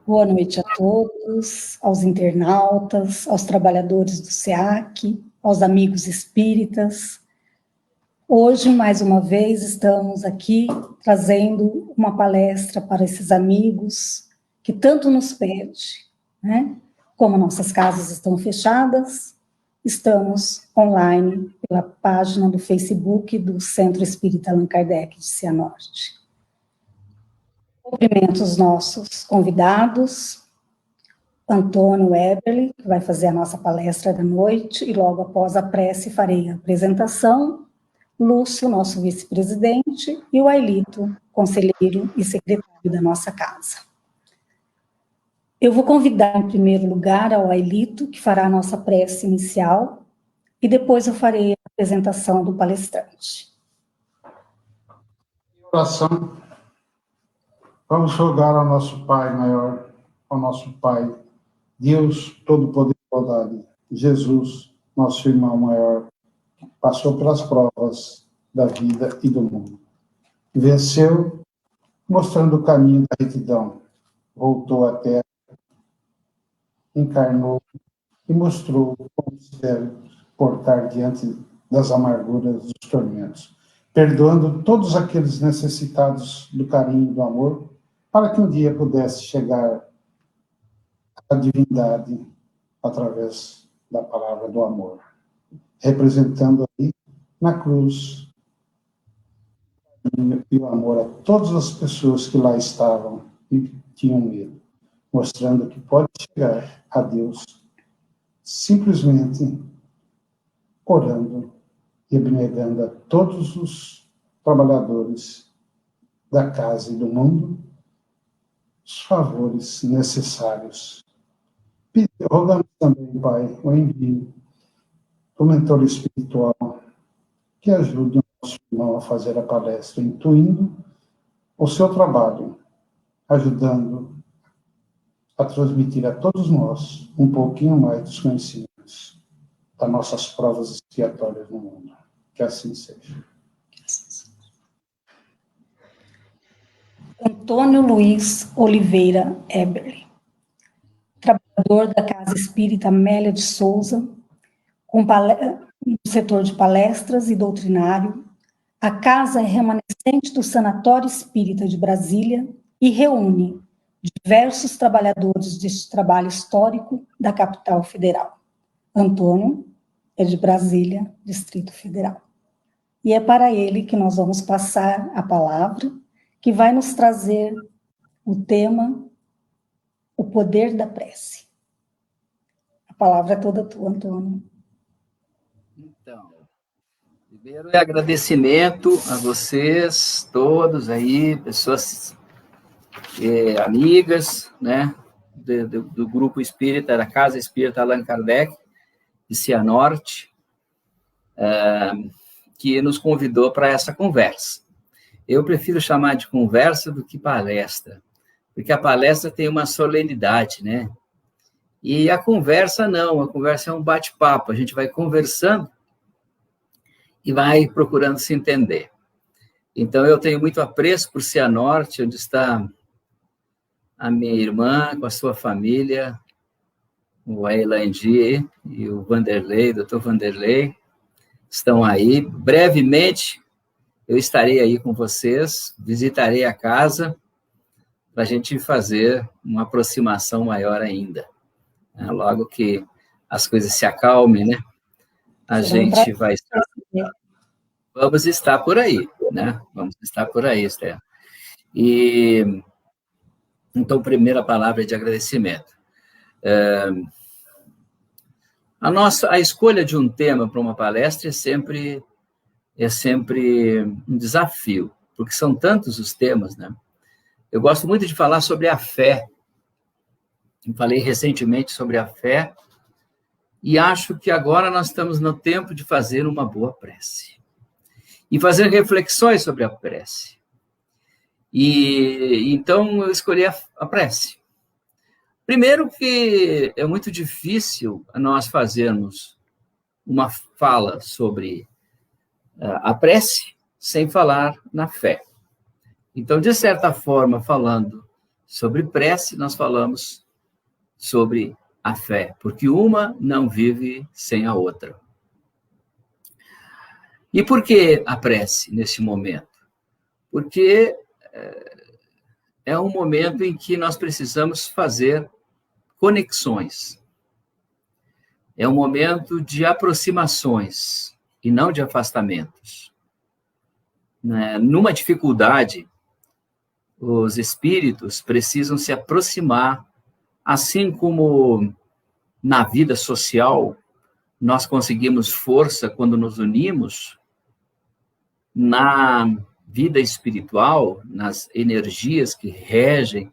Boa noite a todos, aos internautas, aos trabalhadores do SEAC, aos amigos espíritas. Hoje, mais uma vez, estamos aqui trazendo uma palestra para esses amigos que tanto nos pedem, né? Como nossas casas estão fechadas, estamos online pela página do Facebook do Centro Espírita Allan Kardec de Cianorte. Cumprimento os nossos convidados, Antônio Eberle, que vai fazer a nossa palestra da noite, e logo após a prece farei a apresentação, Lúcio, nosso vice-presidente, e o Ailito, conselheiro e secretário da nossa casa. Eu vou convidar, em primeiro lugar, ao Ailito, que fará a nossa prece inicial, e depois eu farei a apresentação do palestrante. Oração. Vamos rogar ao nosso Pai maior, ao nosso Pai, Deus Todo-Poder e Bondade, Jesus, nosso irmão maior, passou pelas provas da vida e do mundo. Venceu, mostrando o caminho da retidão. Voltou à terra, encarnou e mostrou como se deve portar diante das amarguras dos tormentos, perdoando todos aqueles necessitados do carinho e do amor, para que um dia pudesse chegar à divindade através da palavra do amor, representando aí na cruz e o amor a todas as pessoas que lá estavam e tinham medo, mostrando que pode chegar a Deus simplesmente orando e abnegando a todos os trabalhadores da casa e do mundo os favores necessários. Rogamos também, Pai, o envio do mentor espiritual que ajude o nosso irmão a fazer a palestra, intuindo o seu trabalho, ajudando a transmitir a todos nós um pouquinho mais dos conhecimentos das nossas provas expiatórias no mundo. Que assim seja. Antônio Luiz Oliveira Eberle, trabalhador da Casa Espírita Amélia de Souza, no setor de palestras e doutrinário. A casa é remanescente do Sanatório Espírita de Brasília e reúne diversos trabalhadores deste trabalho histórico da capital federal. Antônio é de Brasília, Distrito Federal. E é para ele que nós vamos passar a palavra, que vai nos trazer o tema, o poder da prece. A palavra é toda tua, Antônio. Então, primeiro é agradecimento a vocês todos aí, pessoas amigas, né, do grupo espírita, da Casa Espírita Allan Kardec, de Cianorte, que nos convidou para essa conversa. Eu prefiro chamar de conversa do que palestra, porque a palestra tem uma solenidade, né? E a conversa não, a conversa é um bate-papo, a gente vai conversando e vai procurando se entender. Então, eu tenho muito apreço por Cianorte, onde está a minha irmã, com a sua família, o Ailandi e o Vanderlei, o Dr. Vanderlei, estão aí. Brevemente, eu estarei aí com vocês, visitarei a casa, para a gente fazer uma aproximação maior ainda. Logo que as coisas se acalmem, né? A gente vai estar... Vamos estar por aí, né? Vamos estar por aí, Esther. E, então, primeira palavra de agradecimento. A escolha de um tema para uma palestra é sempre um desafio, porque são tantos os temas, né? Eu gosto muito de falar sobre a fé. Eu falei recentemente sobre a fé e acho que agora nós estamos no tempo de fazer uma boa prece e fazer reflexões sobre a prece. E então eu escolhi a prece. Primeiro que é muito difícil nós fazermos uma fala sobre a prece sem falar na fé. Então, de certa forma, falando sobre prece, nós falamos sobre a fé, porque uma não vive sem a outra. E por que a prece nesse momento? Porque é um momento em que nós precisamos fazer conexões. É um momento de aproximações e não de afastamentos. Numa dificuldade, os espíritos precisam se aproximar, assim como na vida social nós conseguimos força quando nos unimos, na vida espiritual, nas energias que regem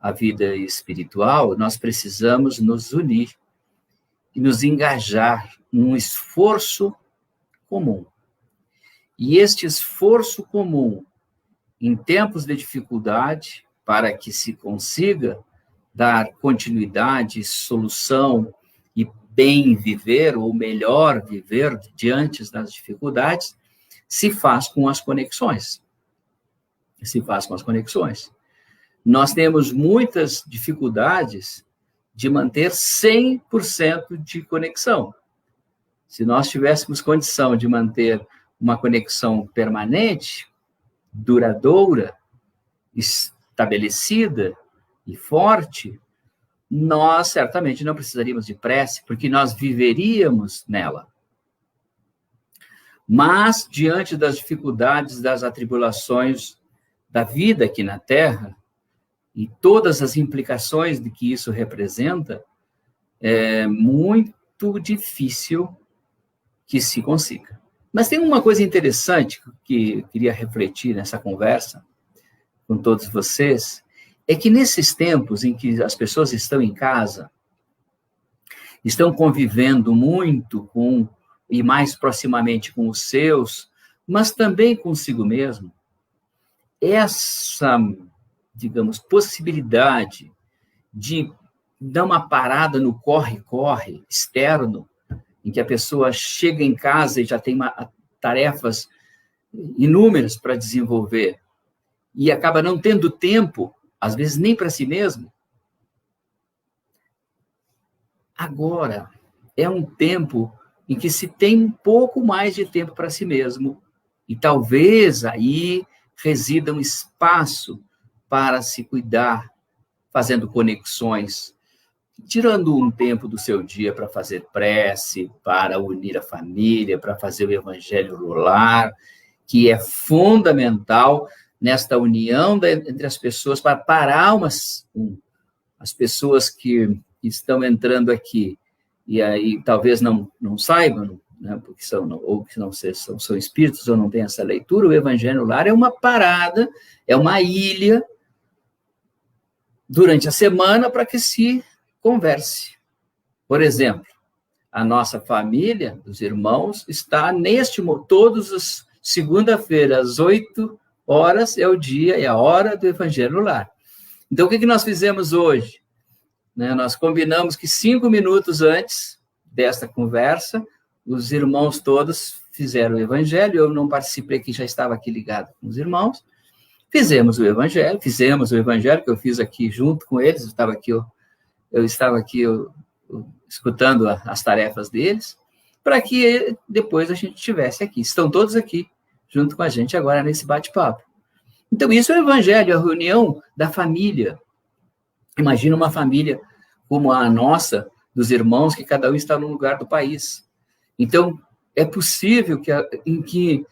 a vida espiritual, nós precisamos nos unir e nos engajar num esforço comum. E este esforço comum, em tempos de dificuldade, para que se consiga dar continuidade, solução e bem viver, ou melhor viver diante das dificuldades, se faz com as conexões. Se faz com as conexões. Nós temos muitas dificuldades de manter 100% de conexão. Se nós tivéssemos condição de manter uma conexão permanente, duradoura, estabelecida e forte, nós certamente não precisaríamos de prece, porque nós viveríamos nela. Mas, diante das dificuldades, das atribulações da vida aqui na Terra, e todas as implicações de que isso representa, é muito difícil que se consiga. Mas tem uma coisa interessante que eu queria refletir nessa conversa com todos vocês, é que nesses tempos em que as pessoas estão em casa, estão convivendo muito com, e mais proximamente com os seus, mas também consigo mesmo, essa, digamos, possibilidade de dar uma parada no corre-corre externo, em que a pessoa chega em casa e já tem tarefas inúmeras para desenvolver, e acaba não tendo tempo, às vezes nem para si mesmo. Agora é um tempo em que se tem um pouco mais de tempo para si mesmo, e talvez aí resida um espaço para se cuidar, fazendo conexões, tirando um tempo do seu dia para fazer prece, para unir a família, para fazer o evangelho no lar, que é fundamental nesta união entre as pessoas, para parar as pessoas que estão entrando aqui, e aí talvez não saibam, né, porque ou que não são espíritos ou não têm essa leitura, o evangelho no lar é uma parada, é uma ilha, durante a semana, para que se converse. Por exemplo, a nossa família, os irmãos, está todos os segunda-feira, às 8 horas, é o dia, é a hora do Evangelho no Lar. Então, o que nós fizemos hoje? Nós combinamos que 5 minutos antes desta conversa, os irmãos todos fizeram o Evangelho, eu não participei, que já estava aqui ligado com os irmãos, fizemos o Evangelho, que eu fiz aqui junto com eles, eu estava aqui escutando as tarefas deles, para que depois a gente estivesse aqui. Estão todos aqui, junto com a gente agora nesse bate-papo. Então, isso é o Evangelho, a reunião da família. Imagina uma família como a nossa, dos irmãos, que cada um está num lugar do país. Então, é possível que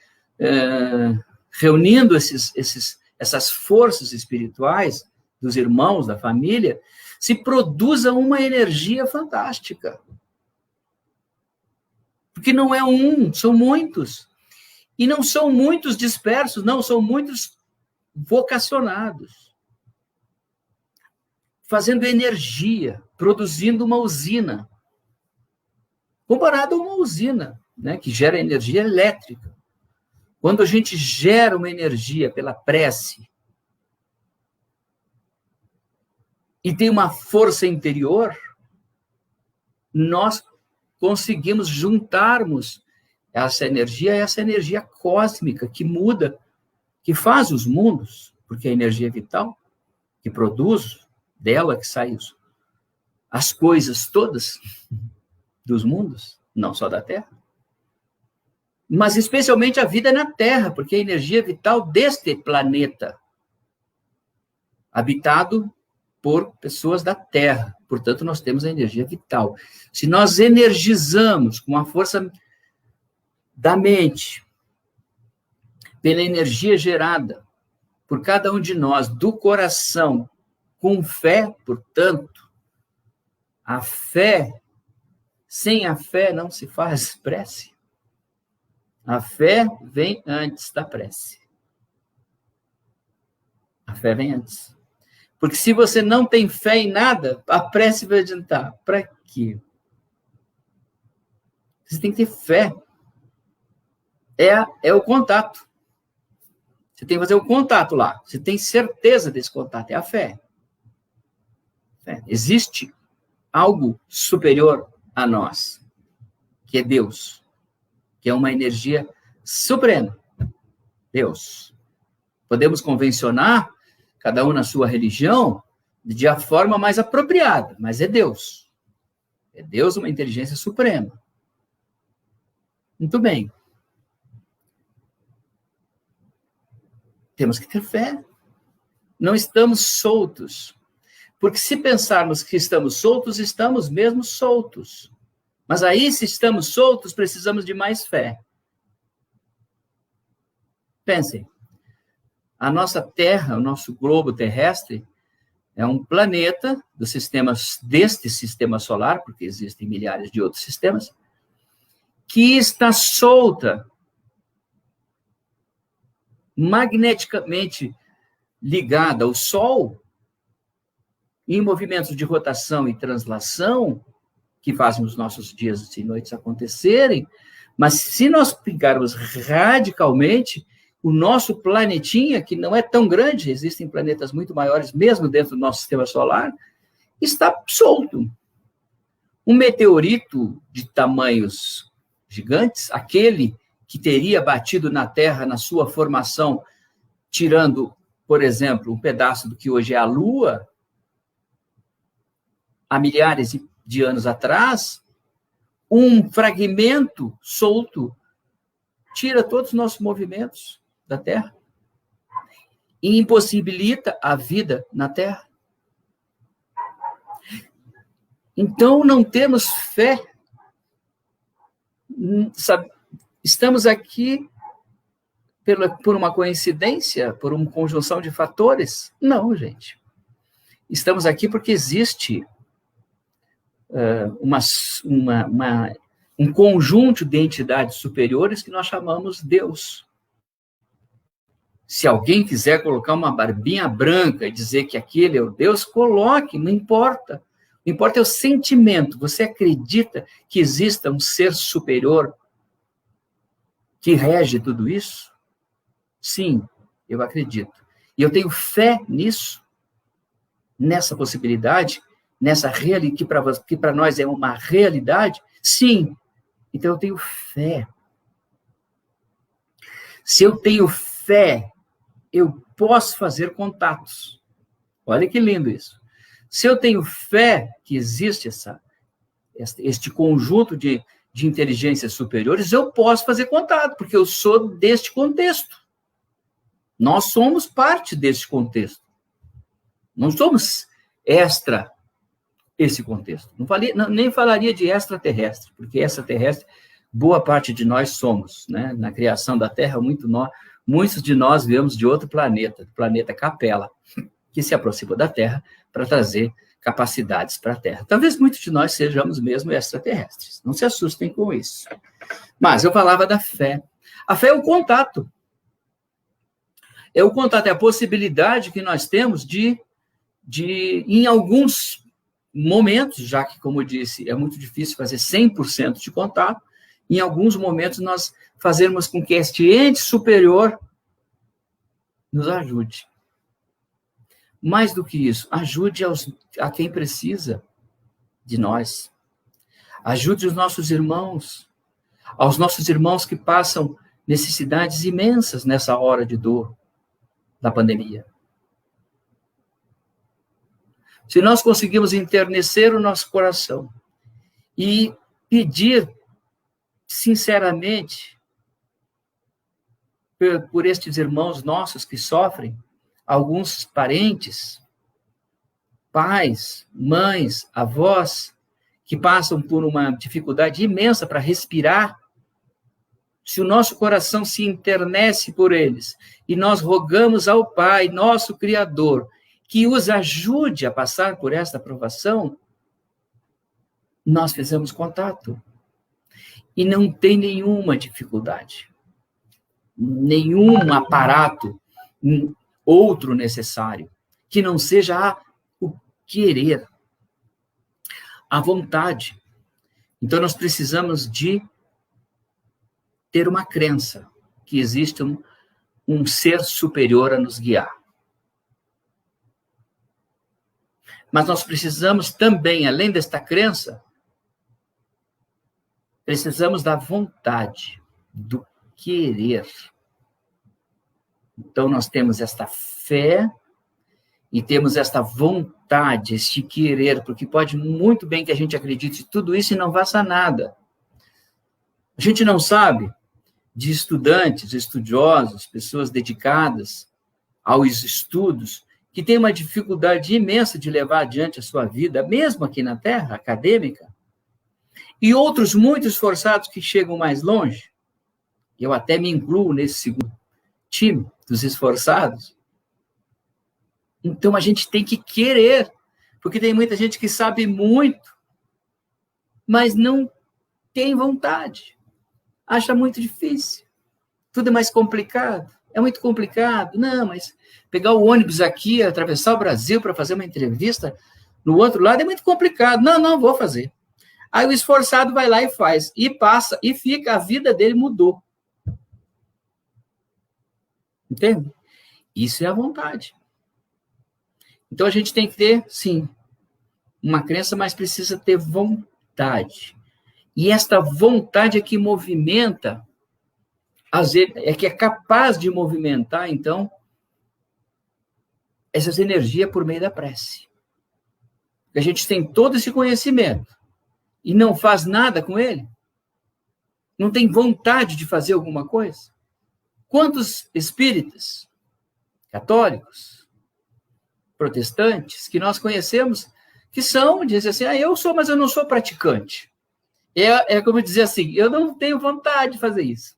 reunindo essas forças espirituais dos irmãos, da família, se produza uma energia fantástica. Porque não é um, são muitos. E não são muitos dispersos, não, são muitos vocacionados. Fazendo energia, produzindo uma usina. Comparado a uma usina, né, que gera energia elétrica. Quando a gente gera uma energia pela prece, e tem uma força interior, nós conseguimos juntarmos essa energia cósmica que muda, que faz os mundos, porque a energia é vital, que produz, dela que saem as coisas todas dos mundos, não só da Terra, mas especialmente a vida na Terra, porque é a energia vital deste planeta, habitado por pessoas da Terra. Portanto, nós temos a energia vital. Se nós energizamos com a força da mente, pela energia gerada por cada um de nós, do coração, com fé, portanto, a fé, sem a fé não se faz prece. A fé vem antes da prece. A fé vem antes. Porque se você não tem fé em nada, a prece vai adiantar. Para quê? Você tem que ter fé. É o contato. Você tem que fazer o contato lá. Você tem certeza desse contato. É a fé. Existe algo superior a nós, que é Deus, que é uma energia suprema. Deus. Podemos convencionar, cada um na sua religião, de a forma mais apropriada, mas é Deus. É Deus, uma inteligência suprema. Muito bem. Temos que ter fé. Não estamos soltos. Porque se pensarmos que estamos soltos, estamos mesmo soltos. Mas aí, se estamos soltos, precisamos de mais fé. Pensem. A nossa Terra, o nosso globo terrestre, é um planeta deste sistema solar, porque existem milhares de outros sistemas, que está solta, magneticamente ligada ao Sol, em movimentos de rotação e translação, que fazem os nossos dias e noites acontecerem, mas se nós pegarmos radicalmente, o nosso planetinha, que não é tão grande, existem planetas muito maiores, mesmo dentro do nosso sistema solar, está solto. Um meteorito de tamanhos gigantes, aquele que teria batido na Terra na sua formação, tirando, por exemplo, um pedaço do que hoje é a Lua, há milhares de anos atrás, um fragmento solto tira todos os nossos movimentos da Terra e impossibilita a vida na Terra. Então, não temos fé. Estamos aqui por uma coincidência, por uma conjunção de fatores? Não, gente. Estamos aqui porque existe um conjunto de entidades superiores que nós chamamos Deus. Se alguém quiser colocar uma barbinha branca e dizer que aquele é o Deus, coloque, não importa. O que importa é o sentimento. Você acredita que exista um ser superior que rege tudo isso? Sim, eu acredito. E eu tenho fé nisso, nessa possibilidade, nessa realidade que para nós é uma realidade. Sim, então eu tenho fé. Se eu tenho fé, eu posso fazer contatos. Olha que lindo isso. Se eu tenho fé que existe este conjunto de inteligências superiores, eu posso fazer contato, porque eu sou deste contexto. Nós somos parte desse contexto. Não somos extra esse contexto. Nem falaria de extraterrestre, porque extraterrestre, boa parte de nós somos, né? Na criação da Terra, muitos de nós viemos de outro planeta, do planeta Capela, que se aproximou da Terra para trazer capacidades para a Terra. Talvez muitos de nós sejamos mesmo extraterrestres. Não se assustem com isso. Mas eu falava da fé. A fé é o contato. É o contato, é a possibilidade que nós temos de em alguns momentos, já que, como eu disse, é muito difícil fazer 100% de contato, em alguns momentos nós fazermos com que este ente superior nos ajude. Mais do que isso, ajude a quem precisa de nós. Ajude os nossos irmãos, aos nossos irmãos que passam necessidades imensas nessa hora de dor da pandemia. se nós conseguimos enternecer o nosso coração e pedir sinceramente por estes irmãos nossos que sofrem, alguns parentes, pais, mães, avós, que passam por uma dificuldade imensa para respirar, se o nosso coração se enternece por eles, e nós rogamos ao Pai, nosso Criador, que os ajude a passar por esta provação, nós fizemos contato. E não tem nenhuma dificuldade, nenhum aparato outro necessário, que não seja o querer, a vontade. Então, nós precisamos de ter uma crença que existe um ser superior a nos guiar. Mas nós precisamos também, além desta crença, precisamos da vontade, do querer. Então, nós temos esta fé e temos esta vontade, este querer, porque pode muito bem que a gente acredite em tudo isso e não faça nada. A gente não sabe de estudantes, estudiosos, pessoas dedicadas aos estudos, que têm uma dificuldade imensa de levar adiante a sua vida, mesmo aqui na Terra, acadêmica, e outros muito esforçados que chegam mais longe. Eu até me incluo nesse segundo time dos esforçados. Então, a gente tem que querer, porque tem muita gente que sabe muito, mas não tem vontade. Acha muito difícil. Tudo é mais complicado. É muito complicado. Não, mas pegar o ônibus aqui, atravessar o Brasil para fazer uma entrevista no outro lado é muito complicado. Não vou fazer. Aí o esforçado vai lá e faz, e passa, e fica, a vida dele mudou. Entende? Isso é a vontade. Então, a gente tem que ter, sim, uma crença, mas precisa ter vontade. E esta vontade é que movimenta, é que é capaz de movimentar, então, essas energias por meio da prece. Porque a gente tem todo esse conhecimento e não faz nada com ele, não tem vontade de fazer alguma coisa. Quantos espíritas, católicos, protestantes, que nós conhecemos, que dizem assim, eu sou, mas eu não sou praticante. É como dizer assim, eu não tenho vontade de fazer isso.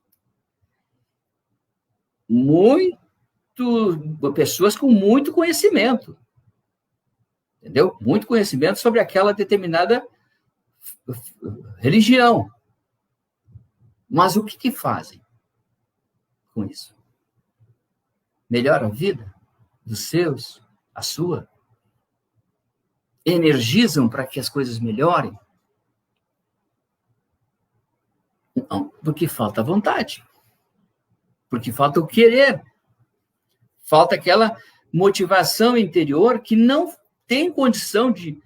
Pessoas com muito conhecimento, entendeu? Muito conhecimento sobre aquela determinada religião. Mas o que fazem com isso? Melhora a vida dos seus, a sua? Energizam para que as coisas melhorem? Não, porque falta vontade. Porque falta o querer. Falta aquela motivação interior que não tem condição de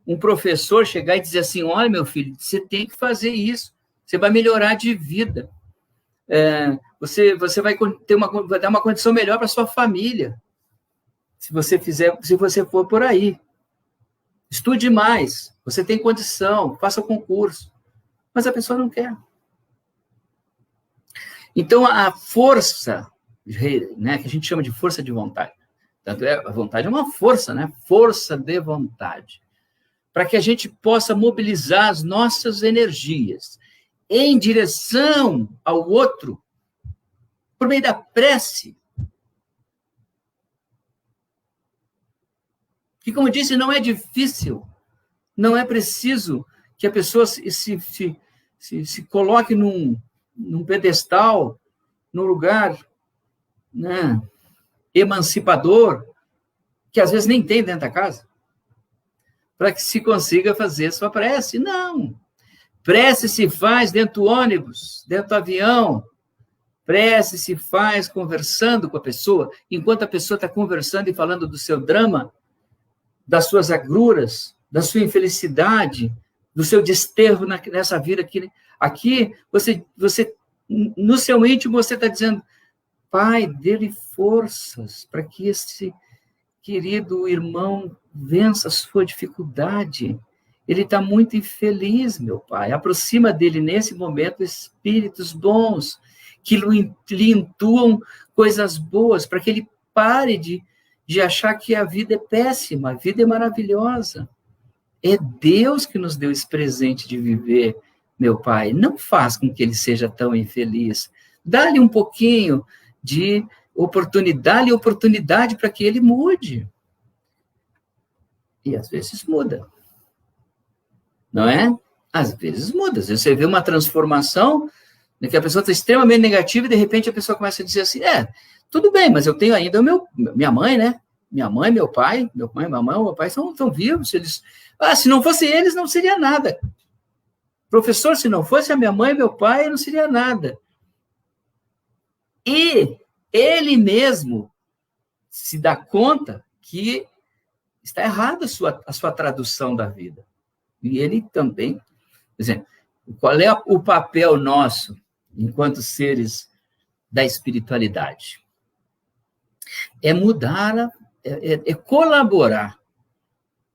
um professor chegar e dizer assim, olha, meu filho, você tem que fazer isso, você vai melhorar de vida. Você vai dar uma condição melhor para sua família, se você for por aí. Estude mais, você tem condição, faça o concurso. Mas a pessoa não quer. Então, a força, né, que a gente chama de força de vontade, tanto a vontade é uma força, né? Força de vontade, para que a gente possa mobilizar as nossas energias em direção ao outro, por meio da prece. Que, como disse, não é difícil, não é preciso que a pessoa se coloque num pedestal, num lugar, né, emancipador, que às vezes nem tem dentro da casa, para que se consiga fazer sua prece. Não. Prece se faz dentro do ônibus, dentro do avião. Prece se faz conversando com a pessoa, enquanto a pessoa está conversando e falando do seu drama, das suas agruras, da sua infelicidade, do seu desterro nessa vida. Aqui você, no seu íntimo, você está dizendo, Pai, dê-lhe forças para que querido irmão, vença a sua dificuldade. Ele está muito infeliz, meu Pai. Aproxima dele nesse momento espíritos bons, que lhe intuam coisas boas, para que ele pare de achar que a vida é péssima, a vida é maravilhosa. É Deus que nos deu esse presente de viver, meu Pai. Não faz com que ele seja tão infeliz. Dá-lhe um pouquinho de oportunidade para que ele mude. E às vezes muda. Não é? Às vezes muda. Às vezes você vê uma transformação, que a pessoa está extremamente negativa e de repente a pessoa começa a dizer assim, tudo bem, mas eu tenho ainda minha mãe, né? Minha mãe, meu pai, meu pai estão vivos. Se não fosse eles, não seria nada. Professor, se não fosse a minha mãe e meu pai, não seria nada. E ele mesmo se dá conta que está errada a sua tradução da vida. E ele também, por exemplo, qual é o papel nosso enquanto seres da espiritualidade? É mudar, é colaborar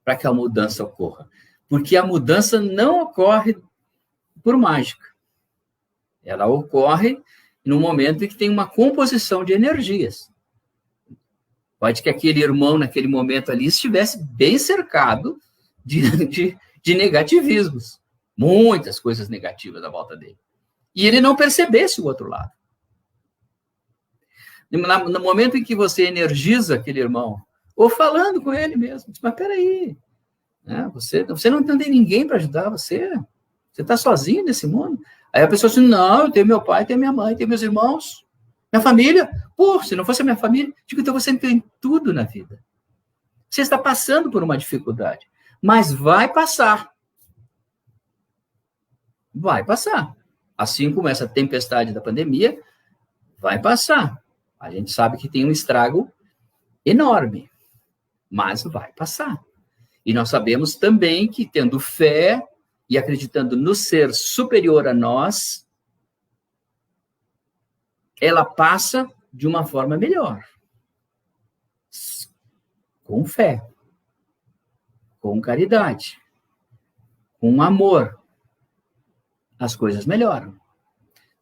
para que a mudança ocorra. Porque a mudança não ocorre por mágica. Ela ocorre no momento em que tem uma composição de energias. Pode que aquele irmão, naquele momento ali, estivesse bem cercado de negativismos. Muitas coisas negativas à volta dele. E ele não percebesse o outro lado. No momento em que você energiza aquele irmão, ou falando com ele mesmo, diz, mas peraí, né? Você não tem ninguém para ajudar você. Você está sozinho nesse mundo. Aí a pessoa diz, não, eu tenho meu pai, tenho minha mãe, tenho meus irmãos, minha família. Pô, se não fosse a minha família, digo, então você tem tudo na vida. Você está passando por uma dificuldade, mas vai passar. Vai passar. Assim como essa tempestade da pandemia, vai passar. A gente sabe que tem um estrago enorme, mas vai passar. E nós sabemos também que, tendo fé e acreditando no ser superior a nós, ela passa de uma forma melhor. Com fé, com caridade, com amor, as coisas melhoram.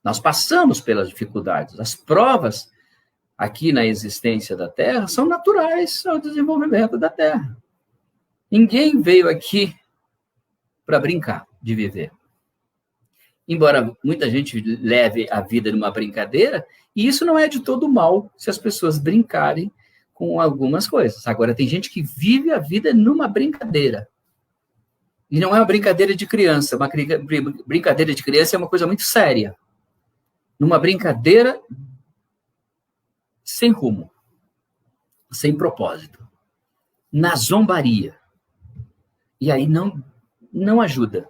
Nós passamos pelas dificuldades. As provas aqui na existência da Terra são naturais ao desenvolvimento da Terra. Ninguém veio aqui para brincar de viver. Embora muita gente leve a vida numa brincadeira, e isso não é de todo mal se as pessoas brincarem com algumas coisas. Agora, tem gente que vive a vida numa brincadeira. E não é uma brincadeira de criança. Uma brincadeira de criança é uma coisa muito séria. Numa brincadeira sem rumo, sem propósito, na zombaria. E aí não ajuda.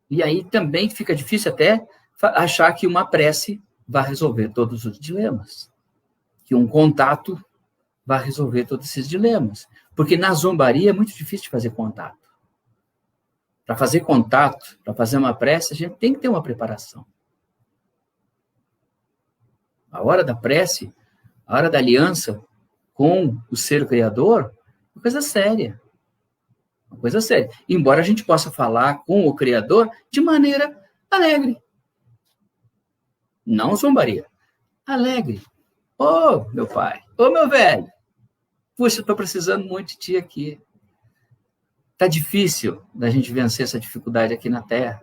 E aí também fica difícil até achar que uma prece vai resolver todos os dilemas, que um contato vai resolver todos esses dilemas. Porque na zombaria é muito difícil de fazer contato. Para fazer contato, para fazer uma prece, a gente tem que ter uma preparação. A hora da prece, a hora da aliança com o ser criador, é uma coisa séria. Uma coisa séria. Embora a gente possa falar com o criador de maneira alegre. Não zombaria. Alegre. Ô, meu pai. Ô, meu velho. Puxa, eu estou precisando muito de ti aqui. Está difícil da gente vencer essa dificuldade aqui na Terra.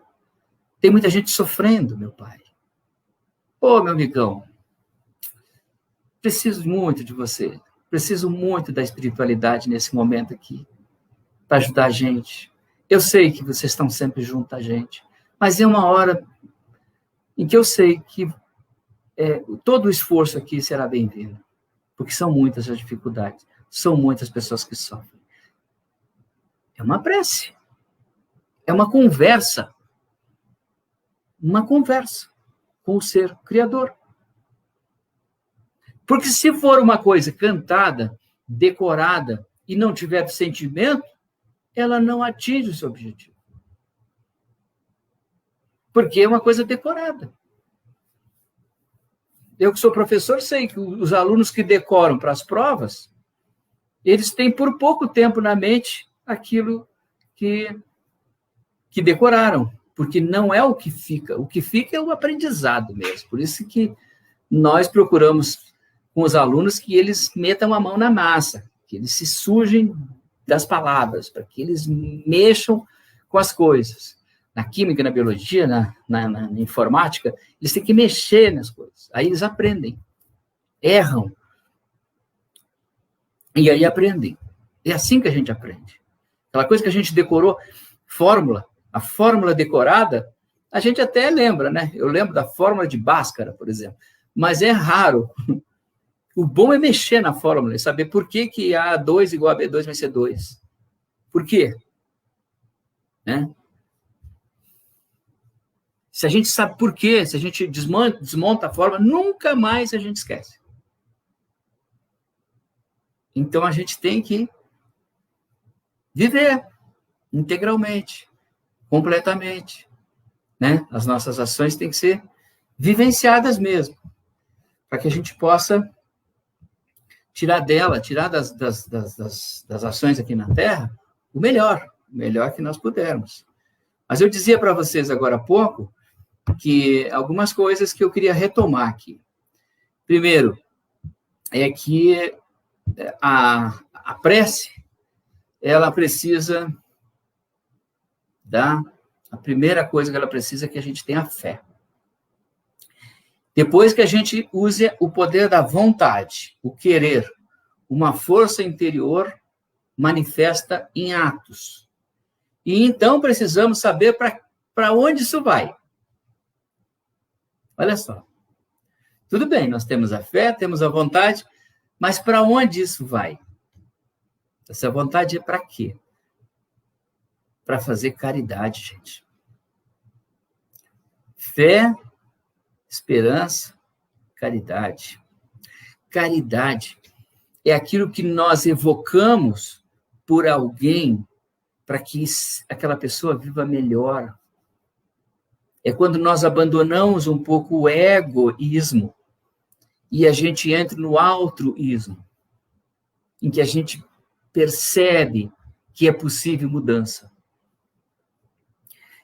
Tem muita gente sofrendo, meu pai. Ô, meu amigão. Preciso muito de você. Preciso muito da espiritualidade nesse momento aqui. Para ajudar a gente. Eu sei que vocês estão sempre junto a gente. Mas é uma hora em que eu sei que todo o esforço aqui será bem-vindo. Porque são muitas as dificuldades. São muitas pessoas que sofrem. É uma prece. É uma conversa. Uma conversa com o ser criador. Porque se for uma coisa cantada, decorada, e não tiver sentimento, ela não atinge o seu objetivo. Porque é uma coisa decorada. Eu que sou professor sei que os alunos que decoram para as provas, eles têm por pouco tempo na mente aquilo que decoraram, porque não é o que fica é o aprendizado mesmo. Por isso que nós procuramos com os alunos que eles metam a mão na massa, que eles se sujem das palavras, para que eles mexam com as coisas. Na química, na biologia, na informática, eles têm que mexer nas coisas. Aí eles aprendem, erram, e aí aprendem. É assim que a gente aprende. Aquela coisa que a gente decorou, fórmula, a fórmula decorada, a gente até lembra, né? Eu lembro da fórmula de Bhaskara, por exemplo, mas é raro. O bom é mexer na fórmula, é saber por que A2 igual a B2 vai ser 2. Por quê? Né? Se a gente sabe por quê, se a gente desmonta a fórmula, nunca mais a gente esquece. Então, a gente tem que viver integralmente, completamente. Né? As nossas ações têm que ser vivenciadas mesmo, para que a gente possa tirar das ações aqui na Terra, o melhor que nós pudermos. Mas eu dizia para vocês agora há pouco que algumas coisas que eu queria retomar aqui. Primeiro, é que a prece, ela precisa a primeira coisa que ela precisa é que a gente tenha fé. Depois que a gente use o poder da vontade, o querer, uma força interior manifesta em atos. E então precisamos saber para onde isso vai. Olha só. Tudo bem, nós temos a fé, temos a vontade, mas para onde isso vai? Essa vontade é para quê? Para fazer caridade, gente. Fé, esperança, caridade. Caridade é aquilo que nós evocamos por alguém para que aquela pessoa viva melhor. É quando nós abandonamos um pouco o egoísmo e a gente entra no altruísmo, em que a gente percebe que é possível mudança,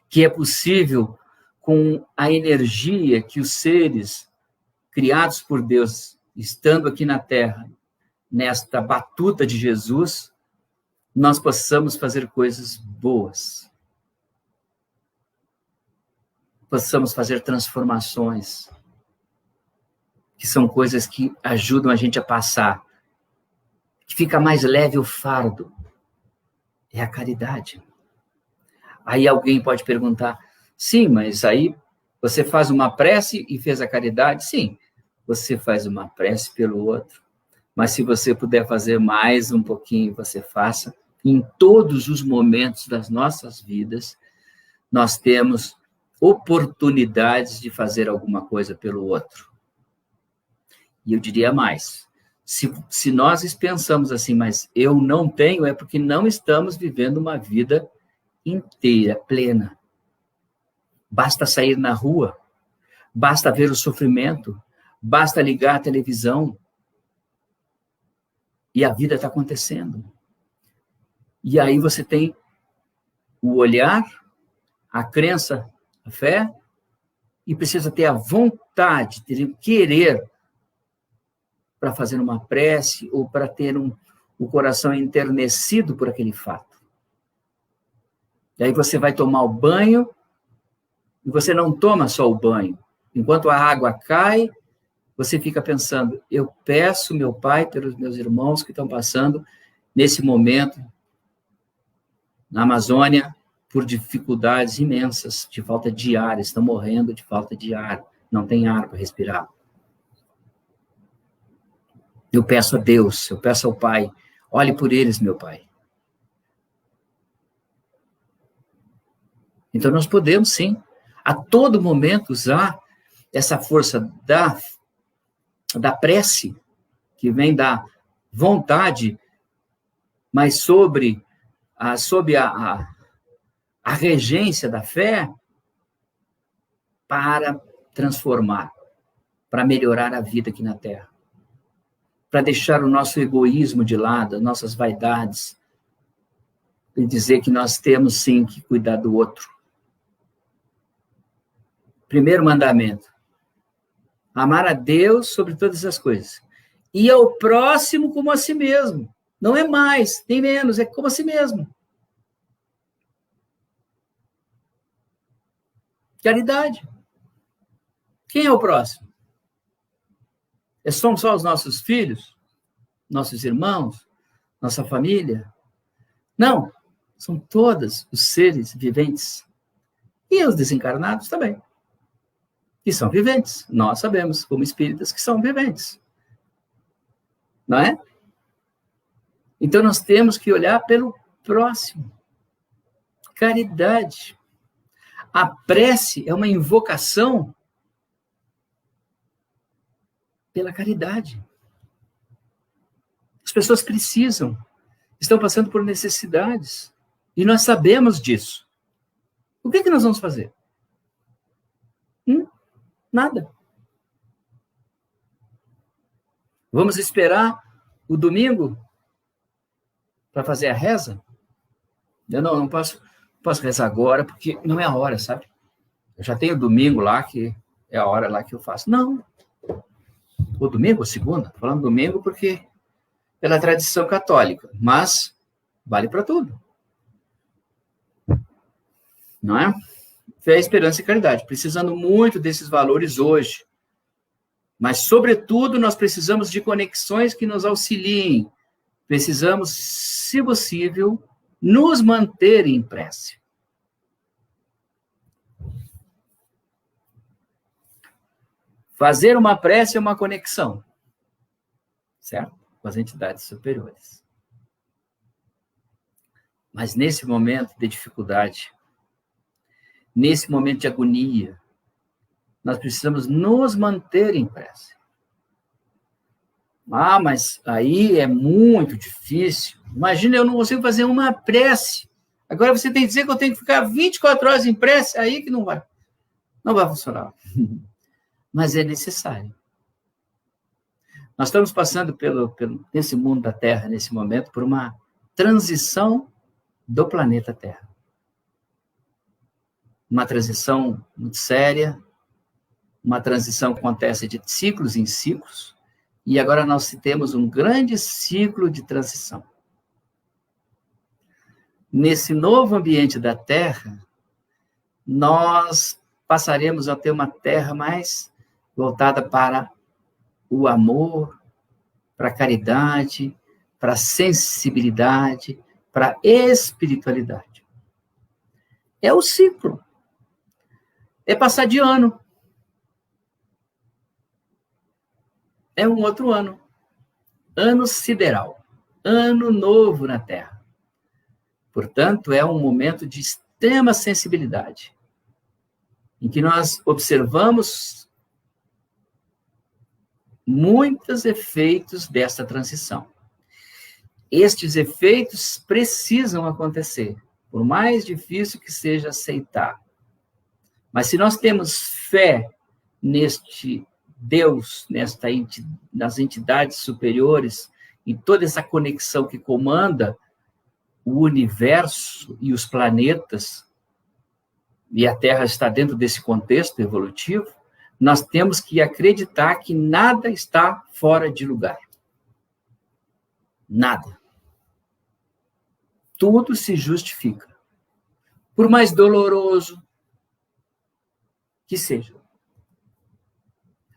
que é possível, com a energia que os seres criados por Deus, estando aqui na Terra, nesta batuta de Jesus, nós possamos fazer coisas boas. Possamos fazer transformações, que são coisas que ajudam a gente a passar, que fica mais leve o fardo. É a caridade. Aí alguém pode perguntar, sim, mas aí você faz uma prece e fez a caridade? Sim, você faz uma prece pelo outro. Mas se você puder fazer mais um pouquinho, você faça. Em todos os momentos das nossas vidas, nós temos oportunidades de fazer alguma coisa pelo outro. E eu diria mais, se nós pensamos assim, mas eu não tenho, é porque não estamos vivendo uma vida inteira, plena. Basta sair na rua, basta ver o sofrimento, basta ligar a televisão e a vida está acontecendo. E aí você tem o olhar, a crença, a fé, e precisa ter a vontade, ter o querer para fazer uma prece ou para ter o coração enternecido por aquele fato. E aí você vai tomar o banho e você não toma só o banho. Enquanto a água cai, você fica pensando, eu peço, meu Pai, pelos meus irmãos que estão passando nesse momento na Amazônia por dificuldades imensas, de falta de ar, estão morrendo de falta de ar, não tem ar para respirar. Eu peço a Deus, eu peço ao Pai, olhe por eles, meu Pai. Então, nós podemos, sim, a todo momento usar essa força da prece, que vem da vontade, mas sob a regência da fé, para transformar, para melhorar a vida aqui na Terra, para deixar o nosso egoísmo de lado, as nossas vaidades, e dizer que nós temos sim que cuidar do outro. Primeiro mandamento: amar a Deus sobre todas as coisas, e ao próximo como a si mesmo. Não é mais, nem menos, é como a si mesmo. Caridade. Quem é o próximo? São só os nossos filhos? Nossos irmãos? Nossa família? Não, são todos os seres viventes. E os desencarnados também, que são viventes. Nós sabemos, como espíritas, que são viventes. Não é? Então, nós temos que olhar pelo próximo. Caridade. A prece é uma invocação pela caridade. As pessoas precisam, estão passando por necessidades, e nós sabemos disso. O que nós vamos fazer? Nada. Vamos esperar o domingo para fazer a reza? Eu não posso rezar agora, porque não é a hora, sabe? Eu já tenho domingo lá, que é a hora lá que eu faço. Não. O domingo ou segunda? Tô falando domingo porque pela tradição católica, mas vale para tudo. Não é? Fé, esperança e caridade. Precisando muito desses valores hoje. Mas, sobretudo, nós precisamos de conexões que nos auxiliem. Precisamos, se possível, nos manter em prece. Fazer uma prece é uma conexão, certo? Com as entidades superiores. Mas nesse momento de dificuldade, nesse momento de agonia, nós precisamos nos manter em prece. Ah, mas aí é muito difícil. Imagina, eu não consigo fazer uma prece. Agora você tem que dizer que eu tenho que ficar 24 horas em prece, aí que não vai funcionar. Mas é necessário. Nós estamos passando nesse mundo da Terra, nesse momento, por uma transição do planeta Terra. Uma transição muito séria, uma transição que acontece de ciclos em ciclos, e agora nós temos um grande ciclo de transição. Nesse novo ambiente da Terra, nós passaremos a ter uma Terra mais voltada para o amor, para a caridade, para a sensibilidade, para a espiritualidade. É o ciclo. É passar de ano. É um outro ano. Ano sideral. Ano novo na Terra. Portanto, é um momento de extrema sensibilidade, em que nós observamos muitos efeitos dessa transição. Estes efeitos precisam acontecer, por mais difícil que seja aceitar. Mas se nós temos fé neste Deus, nas entidades superiores, em toda essa conexão que comanda o universo e os planetas, e a Terra está dentro desse contexto evolutivo, nós temos que acreditar que nada está fora de lugar. Nada. Tudo se justifica. Por mais doloroso que seja.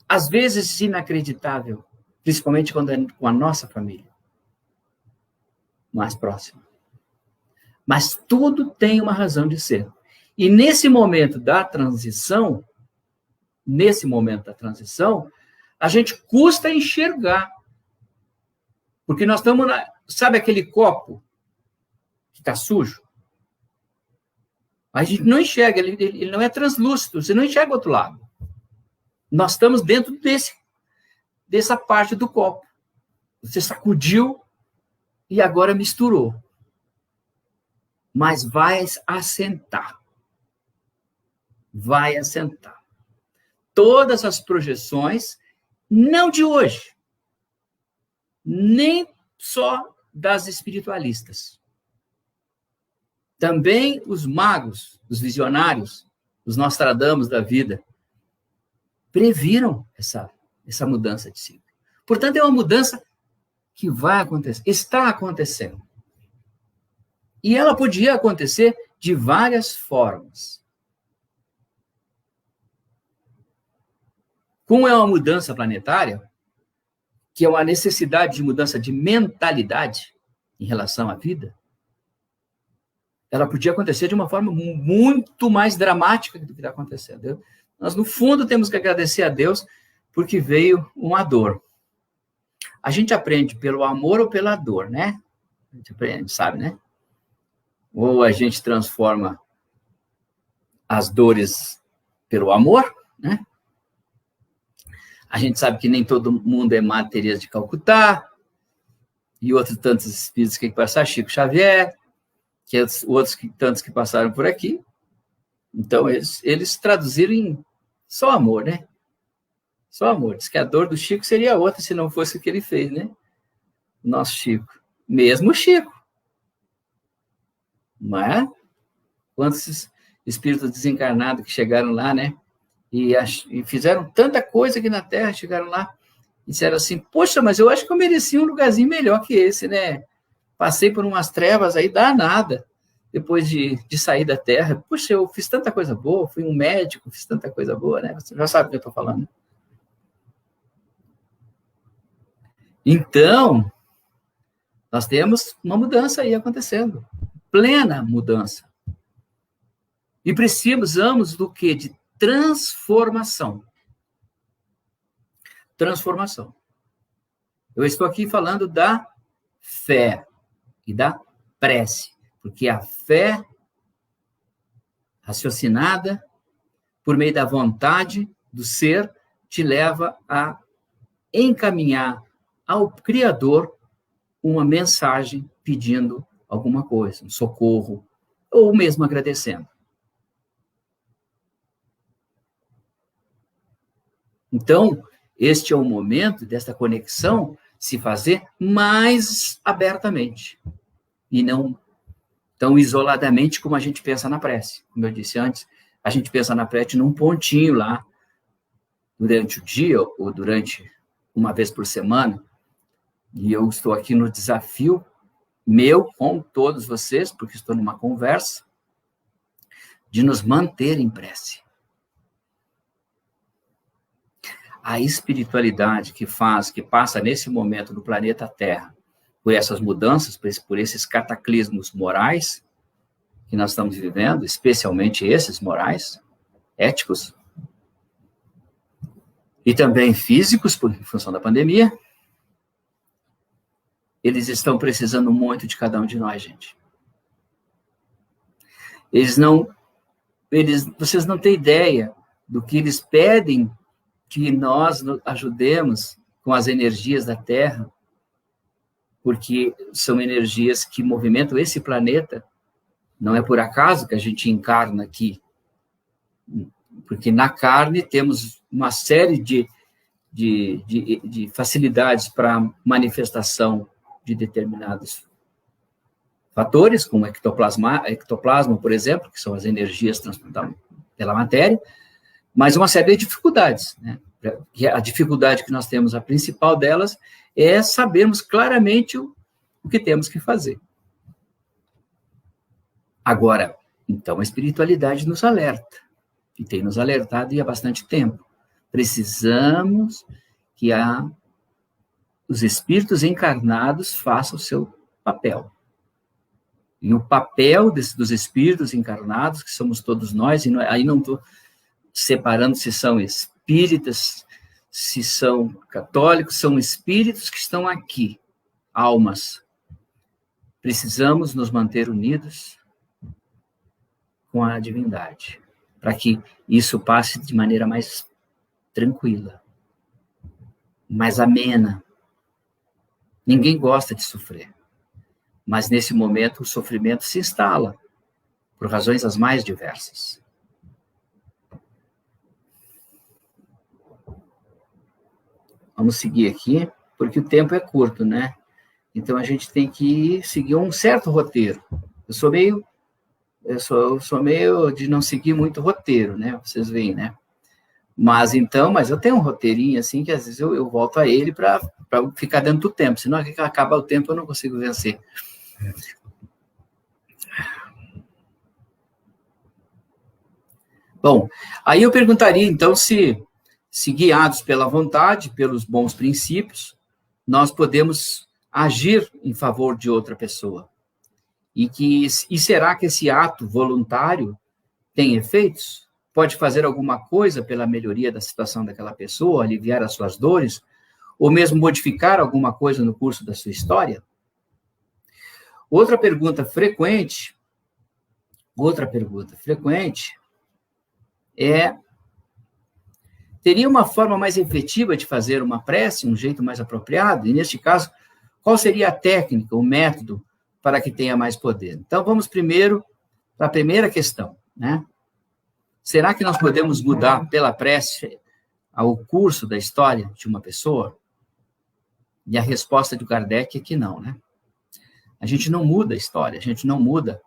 Às vezes inacreditável, principalmente quando é com a nossa família mais próxima. Mas tudo tem uma razão de ser. E nesse momento da transição, a gente custa enxergar. Porque nós estamos sabe aquele copo que está sujo? A gente não enxerga, ele não é translúcido, você não enxerga o outro lado. Nós estamos dentro dessa parte do copo. Você sacudiu e agora misturou. Mas vai assentar. Vai assentar. Todas as projeções, não de hoje, nem só das espiritualistas. Também os magos, os visionários, os Nostradamus da vida, previram essa mudança de ciclo. Portanto, é uma mudança que vai acontecer, está acontecendo. E ela podia acontecer de várias formas. Como é uma mudança planetária, que é uma necessidade de mudança de mentalidade em relação à vida, ela podia acontecer de uma forma muito mais dramática do que está acontecendo. Nós, no fundo, temos que agradecer a Deus porque veio uma dor. A gente aprende pelo amor ou pela dor, né? A gente aprende, sabe, né? Ou a gente transforma as dores pelo amor, né? A gente sabe que nem todo mundo é Madre Teresa de Calcutá, e outros tantos espíritos que passaram, Chico Xavier, que outros tantos que passaram por aqui. Então, eles traduziram em só amor, né? Só amor. Diz que a dor do Chico seria outra se não fosse o que ele fez, né? Nosso Chico. Mesmo o Chico. Mas, quantos espíritos desencarnados que chegaram lá, né? E fizeram tanta coisa aqui na Terra, chegaram lá e disseram assim, poxa, mas eu acho que eu merecia um lugarzinho melhor que esse, né? Passei por umas trevas aí, danada, depois de sair da Terra. Poxa, eu fiz tanta coisa boa, fui um médico, fiz tanta coisa boa, né? Você já sabe o que eu estou falando. Então, nós temos uma mudança aí acontecendo. Plena mudança. E precisamos do quê? De transformação. Transformação. Eu estou aqui falando da fé e da prece, porque a fé raciocinada por meio da vontade do ser te leva a encaminhar ao Criador uma mensagem pedindo alguma coisa, um socorro, ou mesmo agradecendo. Então, este é o momento desta conexão se fazer mais abertamente e não tão isoladamente como a gente pensa na prece. Como eu disse antes, a gente pensa na prece num pontinho lá, durante o dia ou durante uma vez por semana, e eu estou aqui no desafio meu com todos vocês, porque estou numa conversa, de nos manter em prece. A espiritualidade que passa nesse momento no planeta Terra, por essas mudanças, por esses cataclismos morais que nós estamos vivendo, especialmente esses morais, éticos, e também físicos, em função da pandemia, eles estão precisando muito de cada um de nós, gente. Vocês não têm ideia do que eles pedem que nós ajudemos com as energias da Terra, porque são energias que movimentam esse planeta. Não é por acaso que a gente encarna aqui, porque na carne temos uma série de facilidades para manifestação de determinados fatores, como ectoplasma, por exemplo, que são as energias transportadas pela matéria, mas uma série de dificuldades, né? A dificuldade que nós temos, a principal delas, é sabermos claramente o que temos que fazer. Agora, então, a espiritualidade nos alerta, e tem nos alertado há bastante tempo. Precisamos que os espíritos encarnados façam o seu papel. E o papel dos espíritos encarnados, que somos todos nós, e aí não estou separando se são espíritas, se são católicos, são espíritos que estão aqui, almas. Precisamos nos manter unidos com a divindade, para que isso passe de maneira mais tranquila, mais amena. Ninguém gosta de sofrer, mas nesse momento o sofrimento se instala, por razões as mais diversas. Vamos seguir aqui, porque o tempo é curto, né? Então, a gente tem que seguir um certo roteiro. Eu sou meio de não seguir muito roteiro, né? Vocês veem, né? Mas eu tenho um roteirinho, assim, que às vezes eu volto a ele para ficar dentro do tempo, senão acaba o tempo eu não consigo vencer. Bom, aí eu perguntaria, então, se guiados pela vontade, pelos bons princípios, nós podemos agir em favor de outra pessoa. E será que esse ato voluntário tem efeitos? Pode fazer alguma coisa pela melhoria da situação daquela pessoa, aliviar as suas dores, ou mesmo modificar alguma coisa no curso da sua história? Outra pergunta frequente é: teria uma forma mais efetiva de fazer uma prece, um jeito mais apropriado? E, neste caso, qual seria a técnica, o método para que tenha mais poder? Então, vamos primeiro para a primeira questão, né? Será que nós podemos mudar pela prece o curso da história de uma pessoa? E a resposta de Kardec é que não, né? A gente não muda a história, a gente não muda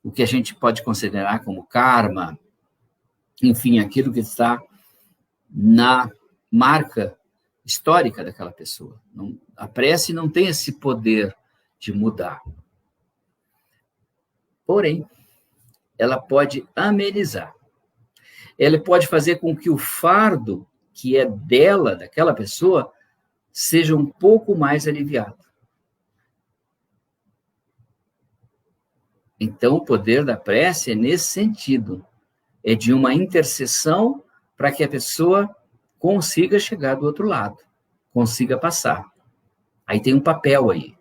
o que a gente pode considerar como karma, enfim, aquilo que está na marca histórica daquela pessoa. A prece não tem esse poder de mudar. Porém, ela pode amenizar. Ela pode fazer com que o fardo que é dela, daquela pessoa, seja um pouco mais aliviado. Então, o poder da prece é nesse sentido. É de uma intercessão para que a pessoa consiga chegar do outro lado, consiga passar. Aí tem um papel aí.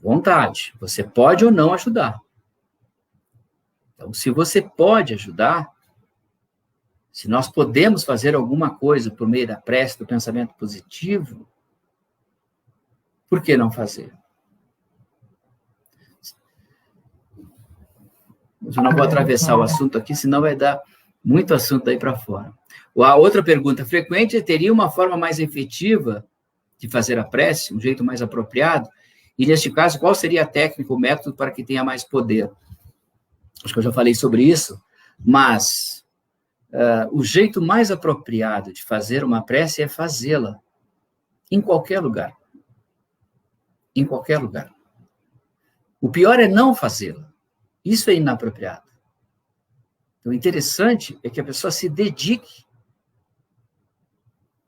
Vontade. Você pode ou não ajudar. Então, se você pode ajudar, se nós podemos fazer alguma coisa por meio da prece, do pensamento positivo, por que não fazer? Eu não vou atravessar o assunto aqui, senão vai dar muito assunto daí para fora. A outra pergunta frequente é: teria uma forma mais efetiva de fazer a prece, um jeito mais apropriado? E, neste caso, qual seria a técnica, o método para que tenha mais poder? Acho que eu já falei sobre isso, mas o jeito mais apropriado de fazer uma prece é fazê-la em qualquer lugar. Em qualquer lugar. O pior é não fazê-la. Isso é inapropriado. Então, o interessante é que a pessoa se dedique,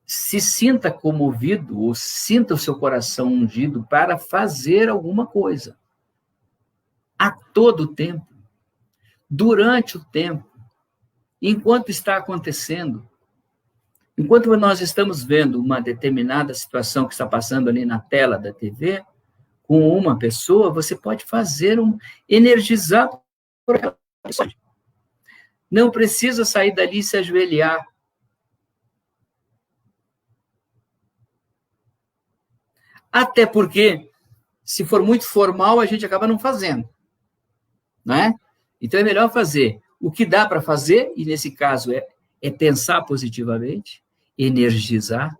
se sinta comovido, ou sinta o seu coração ungido para fazer alguma coisa. A todo tempo. Durante o tempo. Enquanto está acontecendo. Enquanto nós estamos vendo uma determinada situação que está passando ali na tela da TV, com uma pessoa, você pode fazer energizar por aquela pessoa. Não precisa sair dali e se ajoelhar. Até porque, se for muito formal, a gente acaba não fazendo. Não é? Então, é melhor fazer o que dá para fazer, e nesse caso é pensar positivamente, energizar.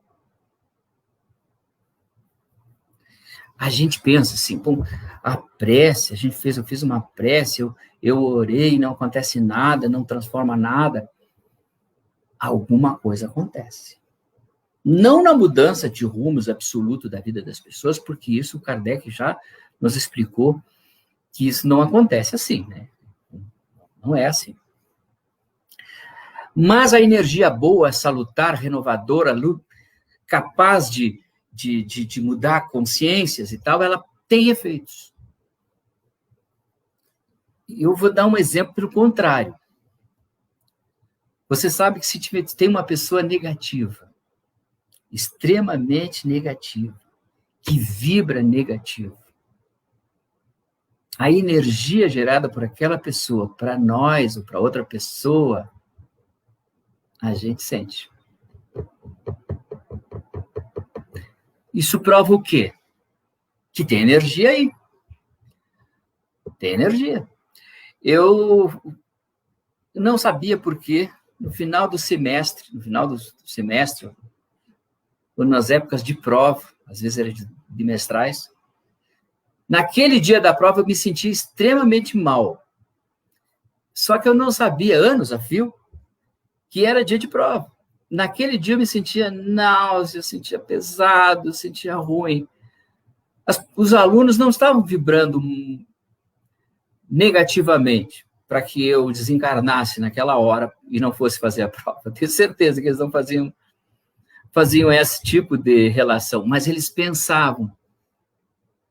A gente pensa assim, pô, a prece, eu fiz uma prece, eu orei, não acontece nada, não transforma nada. Alguma coisa acontece. Não na mudança de rumos absoluto da vida das pessoas, porque isso o Kardec já nos explicou que isso não acontece assim, né? Não é assim. Mas a energia boa, salutar, renovadora, capaz de mudar consciências e tal, ela tem efeitos. Eu vou dar um exemplo pelo contrário. Você sabe que se tem uma pessoa negativa, extremamente negativa, que vibra negativo, a energia gerada por aquela pessoa, para nós ou para outra pessoa, a gente sente. Isso prova o quê? Que tem energia aí. Tem energia. Eu não sabia por quê, no final do semestre, ou nas épocas de prova, às vezes era de bimestrais. Naquele dia da prova, eu me sentia extremamente mal. Só que eu não sabia, anos a fio, que era dia de prova. Naquele dia eu me sentia náusea, sentia pesado, sentia ruim. Os alunos não estavam vibrando negativamente para que eu desencarnasse naquela hora e não fosse fazer a prova. Eu tenho certeza que eles não faziam esse tipo de relação, mas eles pensavam.